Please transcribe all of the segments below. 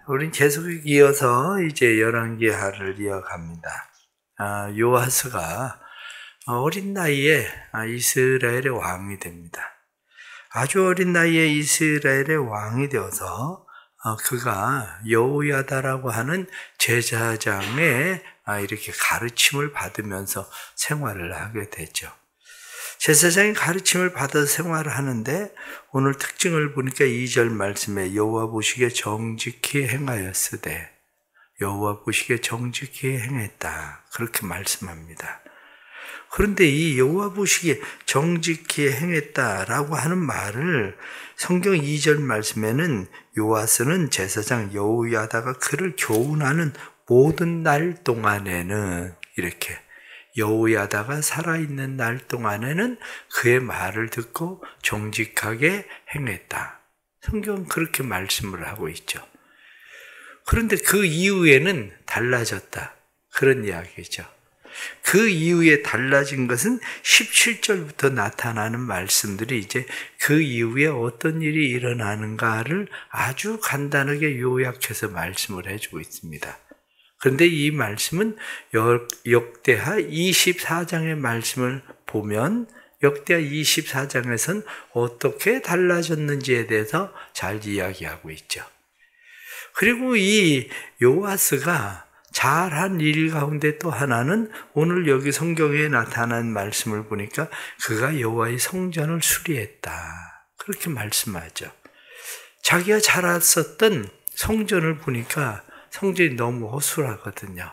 우린 계속 이어서 이제 열왕기하를 이어갑니다. 요아스가 어린 나이에 이스라엘의 왕이 됩니다. 아주 어린 나이에 이스라엘의 왕이 되어서 그가 여호야다라고 하는 제사장의 이렇게 가르침을 받으면서 생활을 하게 되죠. 제사장의 가르침을 받아서 생활을 하는데 오늘 특징을 보니까 2절 말씀에 여호와 보시기에 정직히 행하였으되 여호와 보시기에 정직히 행했다. 그렇게 말씀합니다. 그런데 이 여호와 보시기에 정직히 행했다라고 하는 말을 성경 2절 말씀에는 요아스는 제사장 여호야다가 그를 교훈하는 모든 날 동안에는 이렇게 여호야다가 살아있는 날 동안에는 그의 말을 듣고 정직하게 행했다. 성경은 그렇게 말씀을 하고 있죠. 그런데 그 이후에는 달라졌다. 그런 이야기죠. 그 이후에 달라진 것은 17절부터 나타나는 말씀들이 이제 그 이후에 어떤 일이 일어나는가를 아주 간단하게 요약해서 말씀을 해주고 있습니다. 그런데 이 말씀은 역대하 24장의 말씀을 보면 역대하 24장에서는 어떻게 달라졌는지에 대해서 잘 이야기하고 있죠. 그리고 이 요아스가 잘한 일 가운데 또 하나는 오늘 여기 성경에 나타난 말씀을 보니까 그가 여호와의 성전을 수리했다. 그렇게 말씀하죠. 자기가 자랐었던 성전을 보니까 성전이 너무 허술하거든요.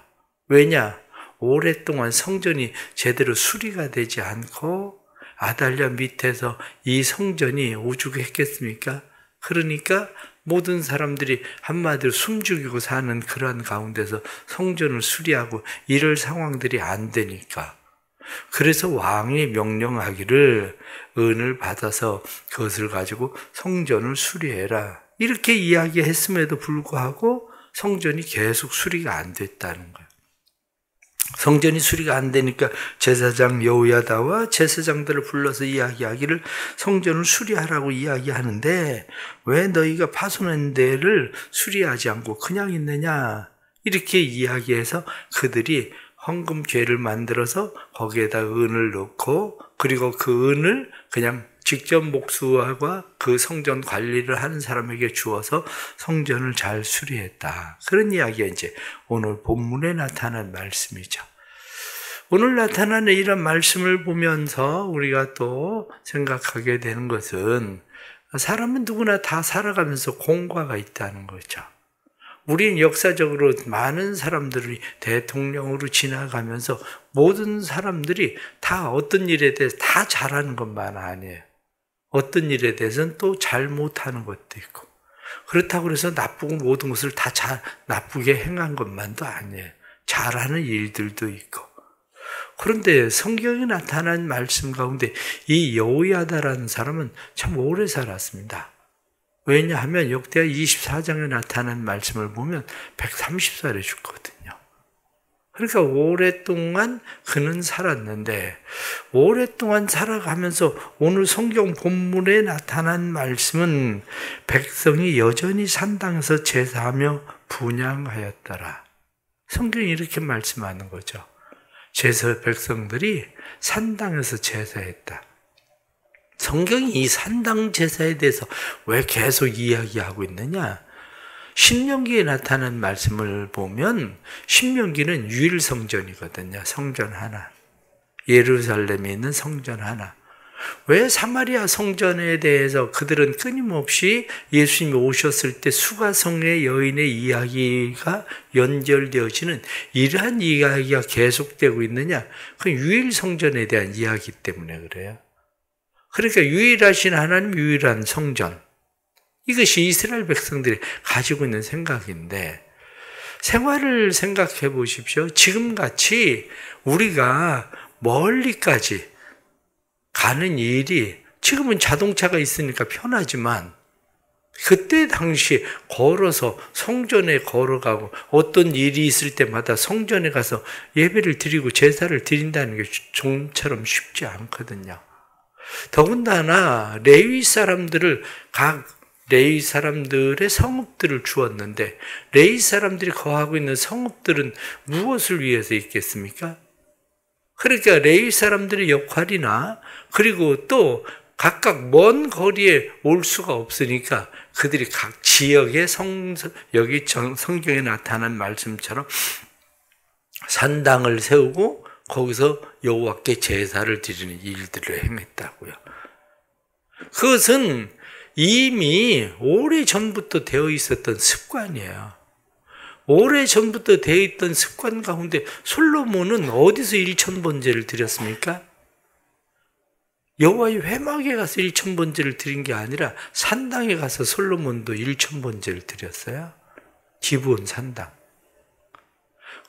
왜냐? 오랫동안 성전이 제대로 수리가 되지 않고 아달랴 밑에서 이 성전이 오죽했겠습니까? 그러니까 모든 사람들이 한마디로 숨죽이고 사는 그러한 가운데서 성전을 수리하고 이럴 상황들이 안 되니까. 그래서 왕이 명령하기를 은을 받아서 그것을 가지고 성전을 수리해라. 이렇게 이야기했음에도 불구하고 성전이 계속 수리가 안 됐다는 거예요. 성전이 수리가 안 되니까 제사장 여호야다와 제사장들을 불러서 이야기하기를 성전을 수리하라고 이야기하는데 왜 너희가 파손한 데를 수리하지 않고 그냥 있느냐 이렇게 이야기해서 그들이 헌금궤를 만들어서 거기에다 은을 넣고 그리고 그 은을 그냥 직접 목수와 그 성전 관리를 하는 사람에게 주어서 성전을 잘 수리했다. 그런 이야기가 이제 오늘 본문에 나타난 말씀이죠. 오늘 나타나는 이런 말씀을 보면서 우리가 또 생각하게 되는 것은 사람은 누구나 다 살아가면서 공과가 있다는 거죠. 우리는 역사적으로 많은 사람들이 대통령으로 지나가면서 모든 사람들이 다 어떤 일에 대해서 다 잘하는 것만 아니에요. 어떤 일에 대해서는 또 잘못하는 것도 있고 그렇다고 해서 나쁘고 모든 것을 다 나쁘게 행한 것만도 아니에요. 잘하는 일들도 있고 그런데 성경에 나타난 말씀 가운데 이 여호야다라는 사람은 참 오래 살았습니다. 왜냐하면 역대하 24장에 나타난 말씀을 보면 130살에 죽거든요. 그러니까 오랫동안 그는 살았는데 오랫동안 살아가면서 오늘 성경 본문에 나타난 말씀은 백성이 여전히 산당에서 제사하며 분향하였더라. 성경이 이렇게 말씀하는 거죠. 백성들이 산당에서 제사했다. 성경이 이 산당 제사에 대해서 왜 계속 이야기하고 있느냐? 신명기에 나타난 말씀을 보면 신명기는 유일 성전이거든요. 성전 하나. 예루살렘에 있는 성전 하나. 왜 사마리아 성전에 대해서 그들은 끊임없이 예수님이 오셨을 때 수가성의 여인의 이야기가 연결되어지는 이러한 이야기가 계속되고 있느냐? 그 유일 성전에 대한 이야기 때문에 그래요. 그러니까 유일하신 하나님 유일한 성전. 이것이 이스라엘 백성들이 가지고 있는 생각인데 생활을 생각해 보십시오. 지금같이 우리가 멀리까지 가는 일이 지금은 자동차가 있으니까 편하지만 그때 당시 걸어서 성전에 걸어가고 어떤 일이 있을 때마다 성전에 가서 예배를 드리고 제사를 드린다는 게 좀처럼 쉽지 않거든요. 더군다나 레위 사람들을 각 레위 사람들의 성읍들을 주었는데 레위 사람들이 거하고 있는 성읍들은 무엇을 위해서 있겠습니까? 그러니까 레위 사람들의 역할이나 그리고 또 각각 먼 거리에 올 수가 없으니까 그들이 각 지역의 여기 성경에 나타난 말씀처럼 산당을 세우고 거기서 여호와께 제사를 드리는 일들을 행했다고요. 그것은 이미 오래전부터 되어 있었던 습관이에요. 오래전부터 되어 있던 습관 가운데 솔로몬은 어디서 일천번제를 드렸습니까? 여호와의 회막에 가서 일천번제를 드린 게 아니라 산당에 가서 솔로몬도 일천번제를 드렸어요. 기브온 산당.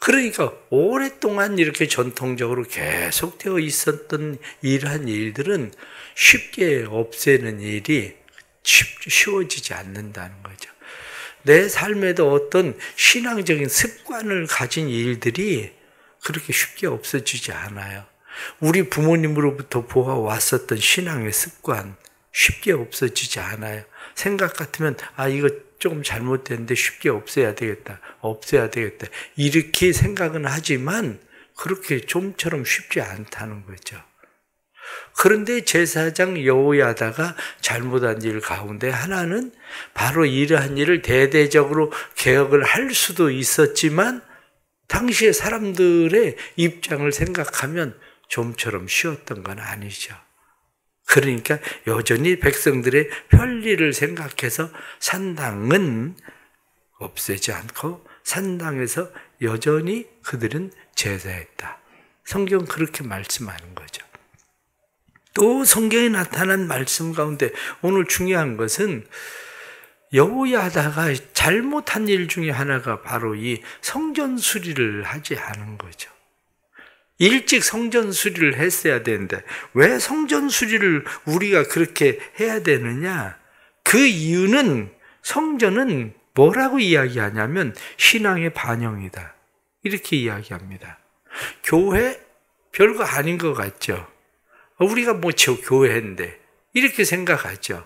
그러니까 오랫동안 이렇게 전통적으로 계속되어 있었던 이러한 일들은 쉽게 없애는 일이 쉬워지지 않는다는 거죠. 내 삶에도 어떤 신앙적인 습관을 가진 일들이 그렇게 쉽게 없어지지 않아요. 우리 부모님으로부터 보아왔었던 신앙의 습관 쉽게 없어지지 않아요. 생각 같으면 이거 조금 잘못됐는데 쉽게 없애야 되겠다. 이렇게 생각은 하지만 그렇게 좀처럼 쉽지 않다는 거죠. 그런데 제사장 여호야다가 잘못한 일 가운데 하나는 바로 이러한 일을 대대적으로 개혁을 할 수도 있었지만 당시의 사람들의 입장을 생각하면 좀처럼 쉬웠던 건 아니죠. 그러니까 여전히 백성들의 편리를 생각해서 산당은 없애지 않고 산당에서 여전히 그들은 제사했다. 성경 그렇게 말씀하는 거죠. 또 성경에 나타난 말씀 가운데 오늘 중요한 것은 여호야다가 잘못한 일 중에 하나가 바로 이 성전 수리를 하지 않은 거죠. 일찍 성전 수리를 했어야 되는데 왜 성전 수리를 우리가 그렇게 해야 되느냐? 그 이유는 성전은 뭐라고 이야기하냐면 신앙의 반영이다. 이렇게 이야기합니다. 교회 별거 아닌 것 같죠? 우리가 뭐 교회인데 이렇게 생각하죠.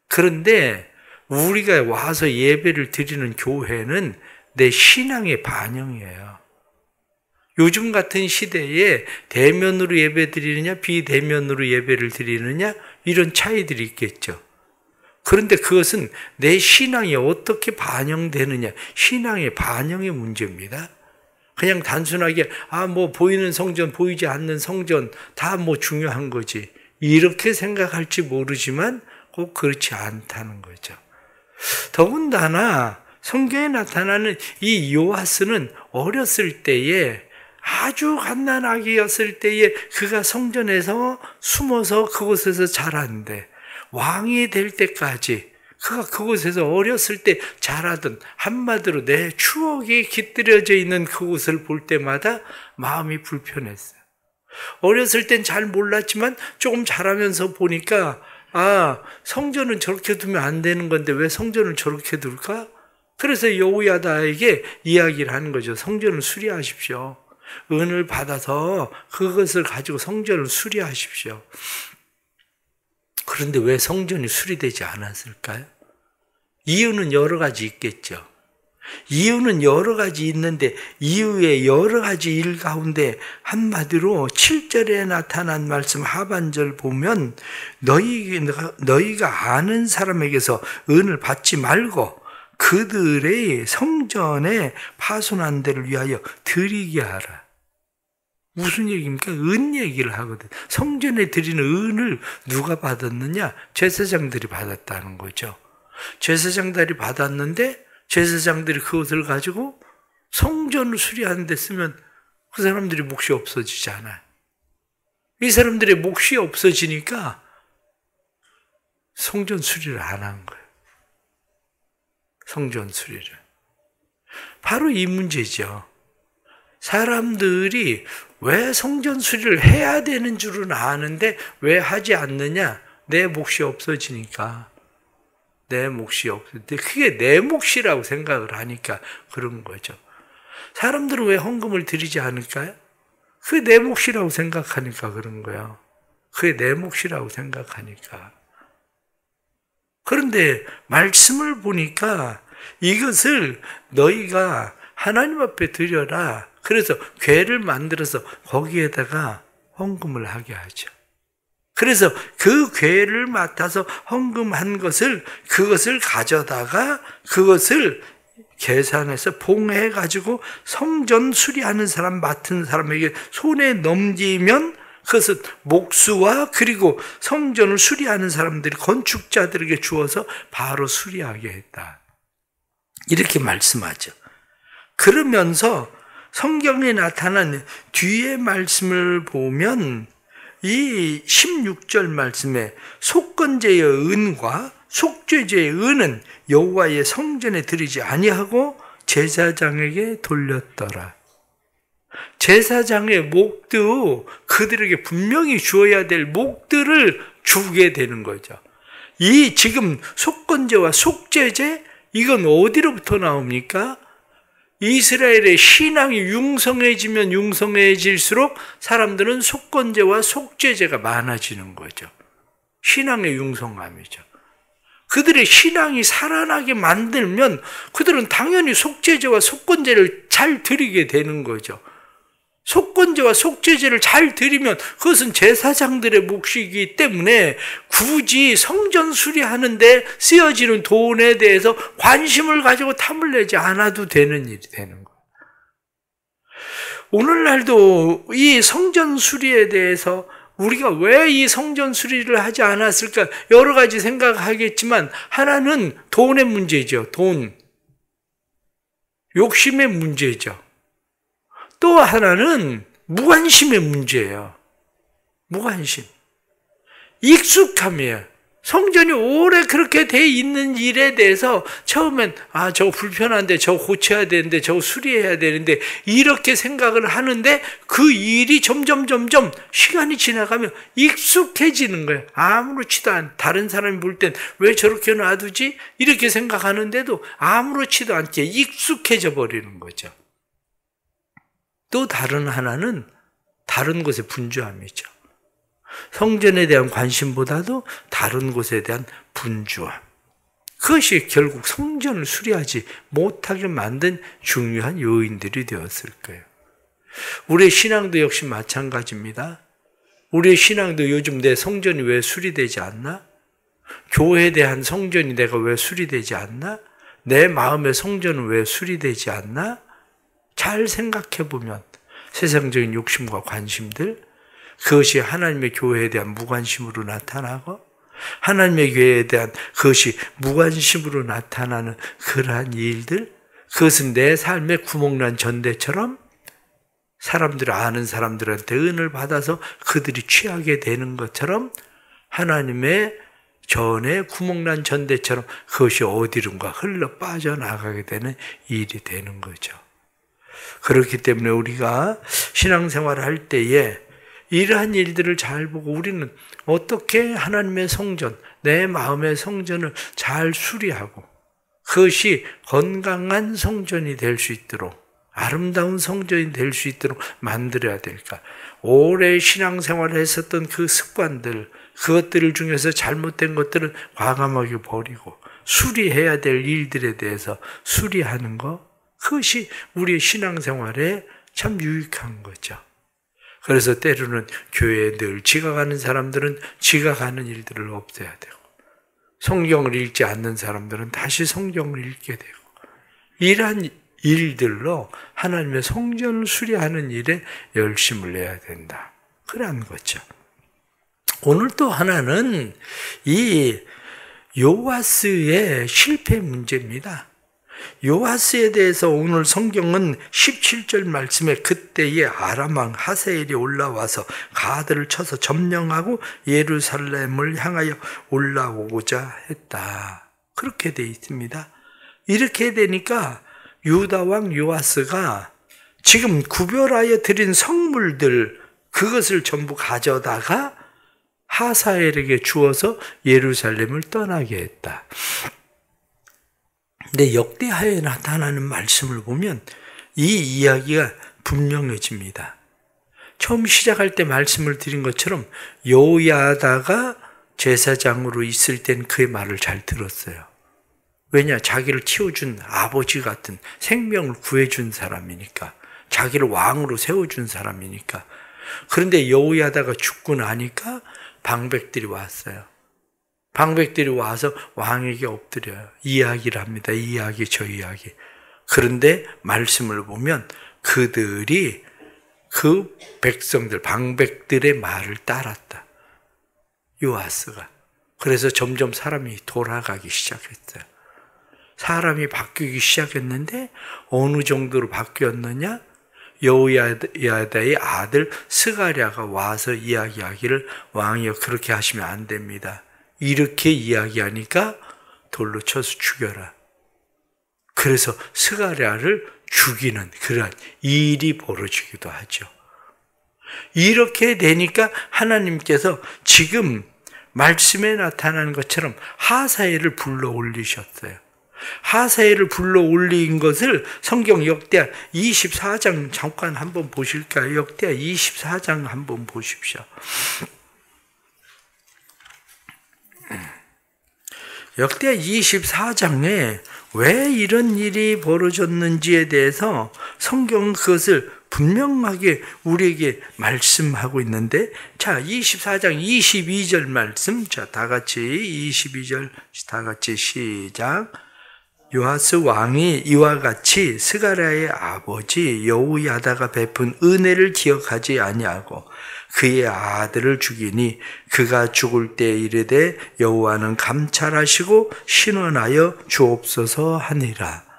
그런데 우리가 와서 예배를 드리는 교회는 내 신앙의 반영이에요. 요즘 같은 시대에 대면으로 예배 드리느냐 비대면으로 예배를 드리느냐 이런 차이들이 있겠죠. 그런데 그것은 내 신앙이 어떻게 반영되느냐 신앙의 반영의 문제입니다. 그냥 단순하게 뭐 보이는 성전 보이지 않는 성전 다 뭐 중요한 거지 이렇게 생각할지 모르지만 꼭 그렇지 않다는 거죠. 더군다나 성경에 나타나는 이 요아스는 어렸을 때에 아주 갓난아기였을 때에 그가 성전에서 숨어서 그곳에서 자랐는데 왕이 될 때까지 그가 그곳에서 어렸을 때 자라던 한마디로 내 추억이 깃들여져 있는 그곳을 볼 때마다 마음이 불편했어요. 어렸을 땐 잘 몰랐지만 조금 자라면서 보니까 성전은 저렇게 두면 안 되는 건데 왜 성전을 저렇게 둘까? 그래서 여호야다에게 이야기를 하는 거죠. 성전을 수리하십시오. 은을 받아서 그것을 가지고 성전을 수리하십시오. 그런데 왜 성전이 수리되지 않았을까요? 이유는 여러 가지 있겠죠. 이유는 여러 가지 있는데 이유의 여러 가지 일 가운데 한마디로 7절에 나타난 말씀 하반절 보면 너희가 아는 사람에게서 은을 받지 말고 그들의 성전에 파손한 데를 위하여 드리게 하라. 무슨 얘기입니까? 은 얘기를 하거든. 성전에 드리는 은을 누가 받았느냐? 제사장들이 받았다는 거죠. 제사장들이 받았는데 제사장들이 그것을 가지고 성전을 수리하는 데 쓰면 그 사람들이 몫이 없어지잖아요. 이 사람들의 몫이 없어지니까 성전 수리를 안 한 거예요. 성전 수리를. 바로 이 문제죠. 사람들이 왜 성전 수리를 해야 되는 줄은 아는데 왜 하지 않느냐? 내 몫이 없어지니까. 내 몫이 없을 때 그게 내 몫이라고 생각을 하니까 그런 거죠. 사람들은 왜 헌금을 드리지 않을까요? 그게 내 몫이라고 생각하니까 그런 거예요. 그게 내 몫이라고 생각하니까. 그런데 말씀을 보니까 이것을 너희가 하나님 앞에 드려라. 그래서 궤를 만들어서 거기에다가 헌금을 하게 하죠. 그래서 그 궤를 맡아서 헌금한 그것을 가져다가 그것을 계산해서 봉해가지고 성전 수리하는 사람, 맡은 사람에게 손에 넘기면 그것은 목수와 그리고 성전을 수리하는 사람들이 건축자들에게 주어서 바로 수리하게 했다. 이렇게 말씀하죠. 그러면서 성경에 나타난 뒤에 말씀을 보면 이 16절 말씀에 속건제의 은과 속죄제의 은은 여호와의 성전에 드리지 아니하고 제사장에게 돌렸더라. 제사장의 목도 그들에게 분명히 주어야 될 목들을 주게 되는 거죠. 이 지금 속건제와 속죄제, 이건 어디로부터 나옵니까? 이스라엘의 신앙이 융성해지면 융성해질수록 사람들은 속건제와 속죄제가 많아지는 거죠. 신앙의 융성함이죠. 그들의 신앙이 살아나게 만들면 그들은 당연히 속죄제와 속건제를 잘 드리게 되는 거죠. 속건제와 속죄제를 잘 드리면 그것은 제사장들의 몫이기 때문에 굳이 성전 수리하는 데 쓰여지는 돈에 대해서 관심을 가지고 탐을 내지 않아도 되는 일이 되는 거예요. 오늘날도 이 성전 수리에 대해서 우리가 왜 이 성전 수리를 하지 않았을까 여러 가지 생각하겠지만 하나는 돈의 문제죠. 돈. 욕심의 문제죠. 또 하나는 무관심의 문제예요. 무관심. 익숙함이에요. 성전이 오래 그렇게 돼 있는 일에 대해서 처음엔 저거 불편한데 저거 고쳐야 되는데 저거 수리해야 되는데 이렇게 생각을 하는데 그 일이 점점 시간이 지나가면 익숙해지는 거예요. 아무렇지도 않. 다른 사람이 볼 땐 왜 저렇게 놔두지? 이렇게 생각하는데도 아무렇지도 않게 익숙해져 버리는 거죠. 또 다른 하나는 다른 것의 분주함이죠. 성전에 대한 관심보다도 다른 곳에 대한 분주함. 그것이 결국 성전을 수리하지 못하게 만든 중요한 요인들이 되었을 거예요. 우리의 신앙도 역시 마찬가지입니다. 우리의 신앙도 요즘 내 성전이 왜 수리되지 않나? 교회에 대한 성전이 내가 왜 수리되지 않나? 내 마음의 성전은 왜 수리되지 않나? 잘 생각해 보면 세상적인 욕심과 관심들, 그것이 하나님의 교회에 대한 무관심으로 나타나고 하나님의 교회에 대한 그것이 무관심으로 나타나는 그러한 일들, 그것은 내 삶의 구멍난 전대처럼 사람들 아는 사람들한테 은을 받아서 그들이 취하게 되는 것처럼 하나님의 전에 구멍난 전대처럼 그것이 어디론가 흘러 빠져나가게 되는 일이 되는 거죠. 그렇기 때문에 우리가 신앙생활을 할 때에 이러한 일들을 잘 보고 우리는 어떻게 하나님의 성전, 내 마음의 성전을 잘 수리하고 그것이 건강한 성전이 될 수 있도록 아름다운 성전이 될 수 있도록 만들어야 될까? 오래 신앙생활을 했었던 그 습관들, 그것들 중에서 잘못된 것들은 과감하게 버리고 수리해야 될 일들에 대해서 수리하는 것, 그것이 우리의 신앙생활에 참 유익한 거죠. 그래서 때로는 교회에 늘 지각하는 사람들은 지각하는 일들을 없애야 되고 성경을 읽지 않는 사람들은 다시 성경을 읽게 되고 이러한 일들로 하나님의 성전을 수리하는 일에 열심을 내야 된다. 그런 거죠. 오늘 또 하나는 이 요아스의 실패 문제입니다. 요아스에 대해서 오늘 성경은 17절 말씀에 그때의 아람 왕 하사엘이 올라와서 가드를 쳐서 점령하고 예루살렘을 향하여 올라오고자 했다. 그렇게 되어 있습니다. 이렇게 되니까 유다 왕 요아스가 지금 구별하여 드린 성물들 그것을 전부 가져다가 하사엘에게 주어서 예루살렘을 떠나게 했다. 근데 역대하에 나타나는 말씀을 보면 이 이야기가 분명해집니다. 처음 시작할 때 말씀을 드린 것처럼 요야다가 제사장으로 있을 땐 그의 말을 잘 들었어요. 왜냐? 자기를 키워준 아버지 같은 생명을 구해준 사람이니까. 자기를 왕으로 세워준 사람이니까. 그런데 여호야다가 죽고 나니까 방백들이 왔어요. 방백들이 와서 왕에게 엎드려요. 이야기를 합니다. 이 이야기 저 이야기. 그런데 말씀을 보면 그들이 그 백성들, 방백들의 말을 따랐다. 요아스가. 그래서 점점 사람이 돌아가기 시작했어요. 사람이 바뀌기 시작했는데 어느 정도로 바뀌었느냐? 여호야다의 아들 스가랴가 와서 이야기하기를 왕이여 그렇게 하시면 안 됩니다. 이렇게 이야기하니까 돌로 쳐서 죽여라. 그래서 스가랴를 죽이는 그런 일이 벌어지기도 하죠. 이렇게 되니까 하나님께서 지금 말씀에 나타난 것처럼 하사엘을 불러 올리셨어요. 하사엘을 불러 올린 것을 성경 역대하 24장 잠깐 한번 보실까요? 역대하 24장 한번 보십시오. 역대하 24장에 왜 이런 일이 벌어졌는지에 대해서 성경은 그것을 분명하게 우리에게 말씀하고 있는데, 자, 24장 22절 말씀, 자, 다 같이 22절 다 같이 시작. 요아스 왕이 이와 같이 스가랴의 아버지 여호야다가 베푼 은혜를 기억하지 아니하고 그의 아들을 죽이니 그가 죽을 때 이르되 여호와는 감찰하시고 신원하여 주옵소서 하니라.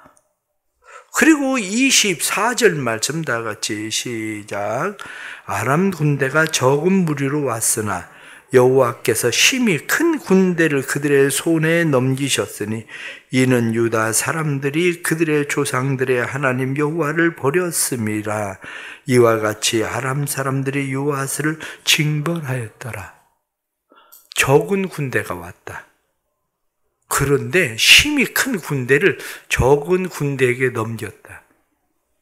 그리고 24절 말씀 다 같이 시작. 아람 군대가 적은 무리로 왔으나 여호와께서 심히 큰 군대를 그들의 손에 넘기셨으니 이는 유다 사람들이 그들의 조상들의 하나님 여호와를 버렸음이라. 이와 같이 아람 사람들이 요아스를 징벌하였더라. 적은 군대가 왔다. 그런데 심히 큰 군대를 적은 군대에게 넘겼다.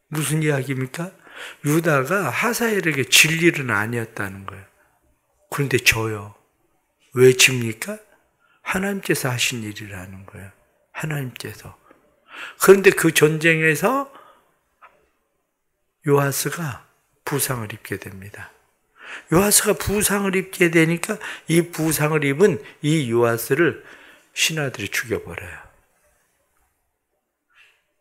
무슨 이야기입니까? 유다가 하사엘에게 질 일은 아니었다는 거예요. 그런데 져요. 왜 집니까? 하나님께서 하신 일이라는 거예요. 하나님께서. 그런데 그 전쟁에서 요아스가 부상을 입게 됩니다. 요아스가 부상을 입게 되니까 이 부상을 입은 이 요아스를 신하들이 죽여버려요.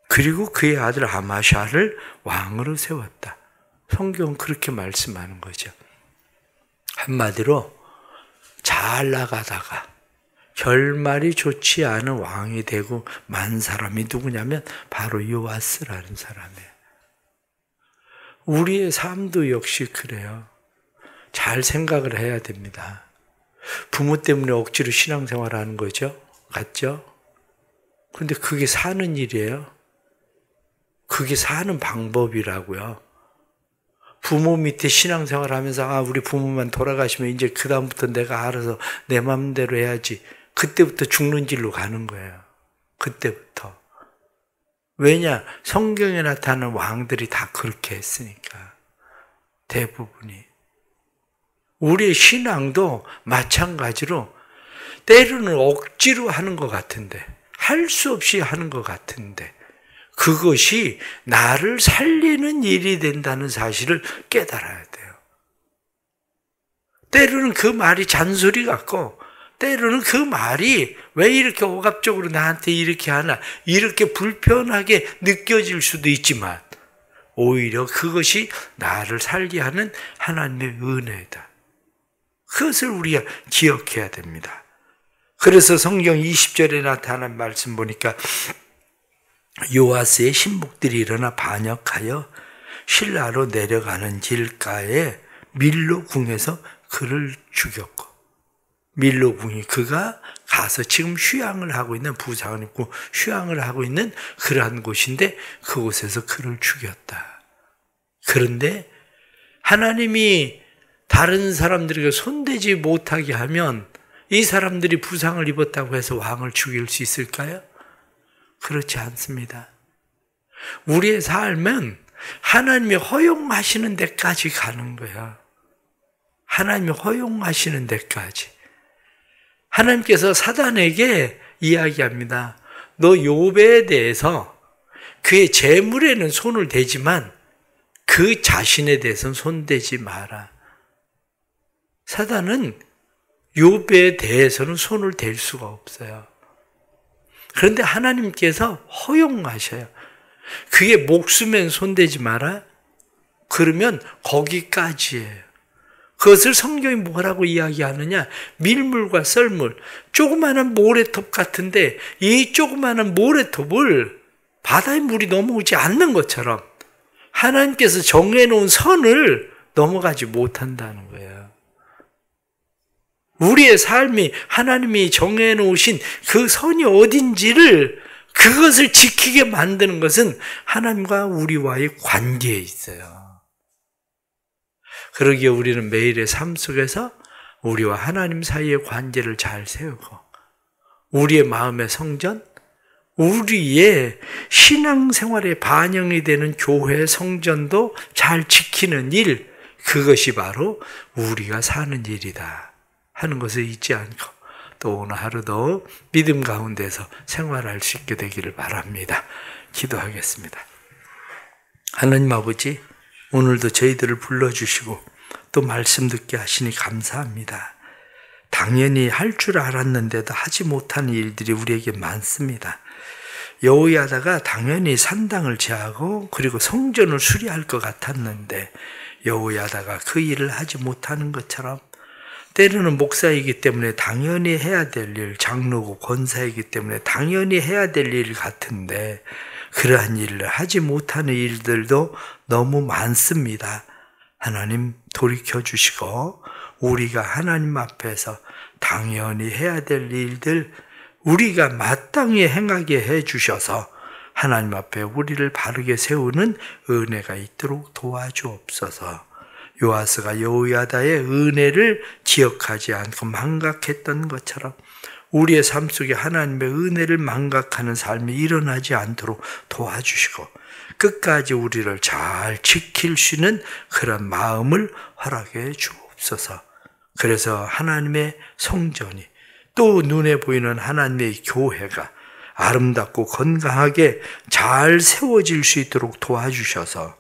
그리고 그의 아들 아마샤를 왕으로 세웠다. 성경은 그렇게 말씀하는 거죠. 한마디로 잘 나가다가 결말이 좋지 않은 왕이 되고 만 사람이 누구냐면 바로 요아스라는 사람이에요. 우리의 삶도 역시 그래요. 잘 생각을 해야 됩니다. 부모 때문에 억지로 신앙생활하는 거죠. 맞죠? 그런데 그게 사는 일이에요. 그게 사는 방법이라고요. 부모 밑에 신앙생활 하면서 우리 부모만 돌아가시면 이제 그 다음부터 내가 알아서 내 마음대로 해야지. 그때부터 죽는 길로 가는 거예요. 그때부터. 왜냐? 성경에 나타나는 왕들이 다 그렇게 했으니까. 대부분이. 우리의 신앙도 마찬가지로 때로는 억지로 하는 것 같은데, 할 수 없이 하는 것 같은데, 그것이 나를 살리는 일이 된다는 사실을 깨달아야 돼요. 때로는 그 말이 잔소리 같고, 때로는 그 말이 왜 이렇게 억압적으로 나한테 이렇게 하나, 이렇게 불편하게 느껴질 수도 있지만, 오히려 그것이 나를 살게 하는 하나님의 은혜다. 그것을 우리가 기억해야 됩니다. 그래서 성경 20절에 나타난 말씀 보니까 요아스의 신복들이 일어나 반역하여 실라로 내려가는 길가에 밀로 궁에서 그를 죽였고, 밀로 궁이 그가 가서 지금 휴양을 하고 있는, 부상을 입고 휴양을 하고 있는 그러한 곳인데 그곳에서 그를 죽였다. 그런데 하나님이 다른 사람들에게 손대지 못하게 하면 이 사람들이 부상을 입었다고 해서 왕을 죽일 수 있을까요? 그렇지 않습니다. 우리의 삶은 하나님이 허용하시는 데까지 가는 거야. 하나님이 허용하시는 데까지. 하나님께서 사단에게 이야기합니다. 너 욥에 대해서 그의 재물에는 손을 대지만 그 자신에 대해서는 손대지 마라. 사단은 욥에 대해서는 손을 댈 수가 없어요. 그런데 하나님께서 허용하셔요. 그의 목숨엔 손대지 마라. 그러면 거기까지예요. 그것을 성경이 뭐라고 이야기하느냐? 밀물과 썰물, 조그마한 모래톱 같은데 이 조그마한 모래톱을 바다의 물이 넘어오지 않는 것처럼 하나님께서 정해놓은 선을 넘어가지 못한다는 거예요. 우리의 삶이 하나님이 정해놓으신 그 선이 어딘지를 그것을 지키게 만드는 것은 하나님과 우리와의 관계에 있어요. 그러기에 우리는 매일의 삶 속에서 우리와 하나님 사이의 관계를 잘 세우고 우리의 마음의 성전, 우리의 신앙생활에 반영이 되는 교회 성전도 잘 지키는 일, 그것이 바로 우리가 사는 일이다 하는 것을 잊지 않고 또 오늘 하루도 믿음 가운데서 생활할 수 있게 되기를 바랍니다. 기도하겠습니다. 하나님 아버지, 오늘도 저희들을 불러주시고 또 말씀 듣게 하시니 감사합니다. 당연히 할 줄 알았는데도 하지 못하는 일들이 우리에게 많습니다. 여호야다가 당연히 산당을 제하고 그리고 성전을 수리할 것 같았는데 여호야다가 그 일을 하지 못하는 것처럼 때로는 목사이기 때문에 당연히 해야 될 일, 장로고 권사이기 때문에 당연히 해야 될 일 같은데 그러한 일을 하지 못하는 일들도 너무 많습니다. 하나님 돌이켜 주시고 우리가 하나님 앞에서 당연히 해야 될 일들 우리가 마땅히 행하게 해 주셔서 하나님 앞에 우리를 바르게 세우는 은혜가 있도록 도와주옵소서. 요아스가 여호야다의 은혜를 기억하지 않고 망각했던 것처럼 우리의 삶 속에 하나님의 은혜를 망각하는 삶이 일어나지 않도록 도와주시고 끝까지 우리를 잘 지킬 수 있는 그런 마음을 허락해 주옵소서. 그래서 하나님의 성전이 또 눈에 보이는 하나님의 교회가 아름답고 건강하게 잘 세워질 수 있도록 도와주셔서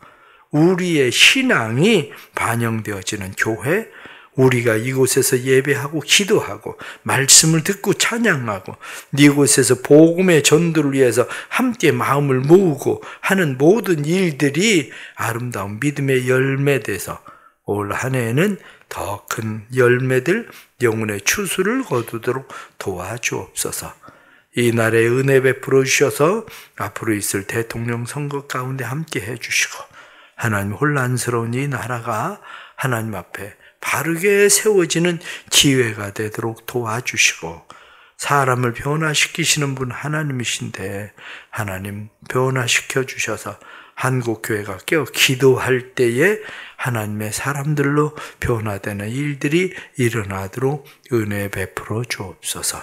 우리의 신앙이 반영되어지는 교회, 우리가 이곳에서 예배하고 기도하고 말씀을 듣고 찬양하고 이곳에서 복음의 전도를 위해서 함께 마음을 모으고 하는 모든 일들이 아름다운 믿음의 열매돼서 올 한 해에는 더 큰 열매들, 영혼의 추수를 거두도록 도와주옵소서. 이 날에 은혜 베풀어 주셔서 앞으로 있을 대통령 선거 가운데 함께 해주시고 하나님 혼란스러운 이 나라가 하나님 앞에 바르게 세워지는 기회가 되도록 도와주시고 사람을 변화시키시는 분 하나님이신데 하나님 변화시켜 주셔서 한국교회가 깨어 기도할 때에 하나님의 사람들로 변화되는 일들이 일어나도록 은혜 베풀어 주옵소서.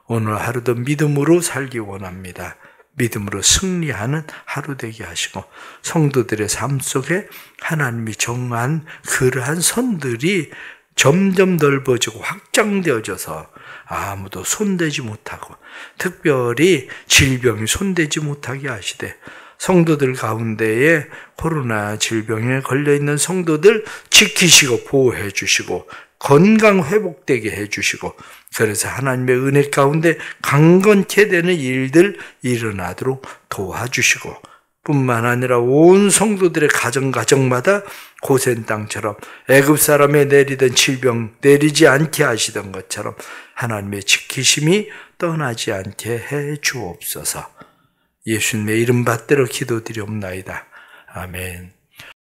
오늘 하루도 믿음으로 살기 원합니다. 믿음으로 승리하는 하루 되게 하시고 성도들의 삶 속에 하나님이 정한 그러한 선들이 점점 넓어지고 확장되어져서 아무도 손대지 못하고 특별히 질병이 손대지 못하게 하시되 성도들 가운데에 코로나 질병에 걸려있는 성도들 지키시고 보호해 주시고 건강 회복되게 해주시고 그래서 하나님의 은혜 가운데 강건케 되는 일들 일어나도록 도와주시고 뿐만 아니라 온 성도들의 가정마다 고센 땅처럼 애굽 사람에 내리던 질병 내리지 않게 하시던 것처럼 하나님의 지키심이 떠나지 않게 해 주옵소서. 예수님의 이름 받들어 기도드리옵나이다. 아멘.